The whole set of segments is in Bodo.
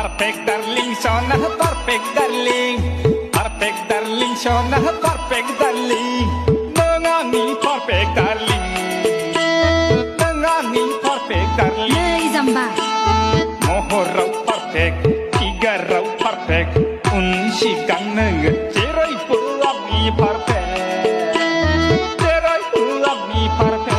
Perfect darling Shona perfect darling Perfect darling Shona perfect darling Nangani perfect darling Nangani perfect darling Nơi zamba Mohorau perfect Igarau perfect Unsigang nang Jerai puami perfect Jerai puami perfect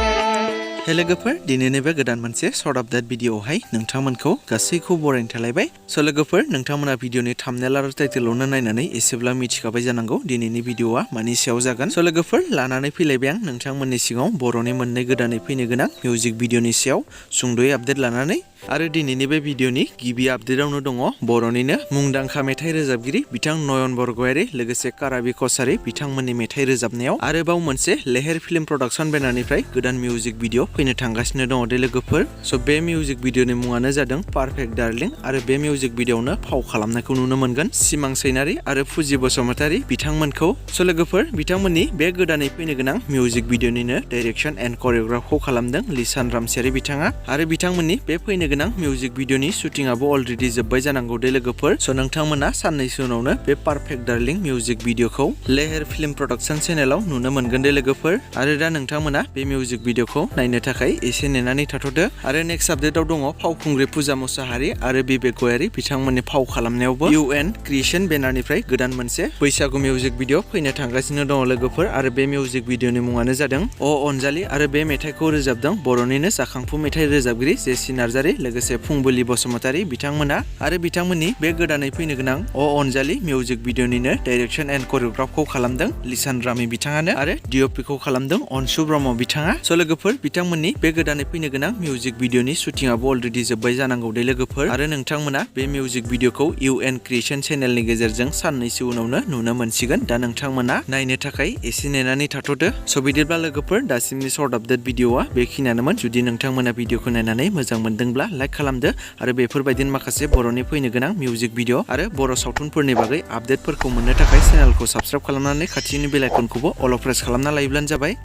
लोगोफोर दिनैनि बे गोदान मोनसे शर्ट आपडेट भिडिअआवहाय नोंथांमोनखौ गासैखौ बरायनो थालायबाय स' लोगोफोर नोंथांमोना भिडिअनि थाम्बनेल आरो टाइटेलावनो नायनानै एसेब्ला मिथिखाबाय जानांगौ दिनैनि भिडिअआ मानि सायाव जागोन स' लोगोफोर लानानै फैलायबाय आं नोंथांमोननि सिगाङाव बर'नि मोननै गोदानै फैनो गोनां मिउजिक भिडिअनि सायाव सुंद'यै आपडेट लानानै आरो दिनैनि बे भिडिअनि गिबि आपडेटआवनो दङ बर'निनो मुंदांखा मेथाइ रोजाबगिरि बिथां नयन बरगयारि लोगोसे काराबि कसारि बिथांमोननि मेथाइ रोजाबनायाव आरोबाव मोनसे लेहेर फिल्म प्रडाक्सन बेनारनिफ्राय गोदान मिउजिक भिडिअ फैनो थांगासिनो दङ दे लोगोफोर स' बे मिउजिक भिडिअनि मुङानो जादों पारफेक्ट डार्लिं आरो बे मिउजिक भिडिअआवनो फाव खालामनायखौ नुनो मोनगोन सिमां चैनारि आरो फुजि बसुमतारी बिथांमोनखौ स' लोगोफोर बिथांमोननि बे गोदानै फैनो गोनां मिउजिक भिडिअनिनो डाइरेक्सन एन्ड करिय'ग्राफखौ खालामदों लिसान रामसियारि बिथाङा आरो बिथांमोननि बे फैनो गोनां मिउजिक भिडिअनि शुटिंआबो अलरेडि जोब्बाय जानांगौ दे लोगोफोर स' नोंथांमोना साननैसो उनावनो बे पारफेक्ट डार्लिं मिउजिक भिडिअखौ लेहेर फिल्म प्रडाक्सन चेनेलाव नुनो मोनगोन दे लोगोफोर आरो दा नोंथांमोना बे मिउजिक भिडिअखौ नायनो थाखाय एसे नेनानै थाथ'दो आरो नेक्स्ट आपडेटआव दङ फावखुंग्रि फुजा मुसाहारि आरो बिबेक गयारि बिथांमोननि फाव खालामनायावबो UN क्रिएशन बेनारनिफ्राय गोदान मोनसे बैसागु मिउजिक भिडिअ फैनो थांगासिनो दङ लोगोफोर आरो बे मिउजिक भिडिअनि मुङानो जादों अ अनजालि आरो बे मेथाइखौ रोजाबदों बर'निनो जाखांफु मेथाइ रोजाबगिरि जेसि नार्जारि लोगोसे फुंबुलि बसुमतारी बिथांमोना आरो बिथांमोननि बे गोदानै फैनो गोनां अ अनजालि मिउजिक भिडिअनिनो डाइरेक्सन एन्ड करिय'ग्राफखौ खालामदों लिसान रामि बिथाङानो आरो DOPखौ खालामदों अनसु ब्रह्म बिथाङा स' लोगोफोर बिथांमोननि बे गोदानै फैनो गोनां मिउजिक भिडिअनि शुटिंआबो अलरेडि जोब्बाय जानांगौ दे लोगोफोर आरो नोंथांमोना बे मिउजिक भिडिअखौ UN क्रिएशन चेनेलनि गेजेरजों साननैसो उनावनो नुनो मोनसिगोन दा नोंथांमोना नायनो थाखाय एसे नेनानै थाथ'दो स' बिदिब्ला लोगोफोर दासिमनि शर्ट आपडेट भिडिअआ बेखिनियानोमोन जुदि नोंथांमोना भिडिअखौ नायनानै मोजां मोनदोंब्ला लाइक खालामदो आरो बेफोरबायदिनो माखासे बर'नि फैनो गोनां मिउजिक भिडिअ आरो बर' सावथुनफोरनि बागै आपडेटफोरखौ मोननो थाखाय चेनेलखौ साबस्क्राइब खालामनानै खाथिनि बेल आइकनखौबो अल प्रेस खालामना लायोब्लानो जाबाय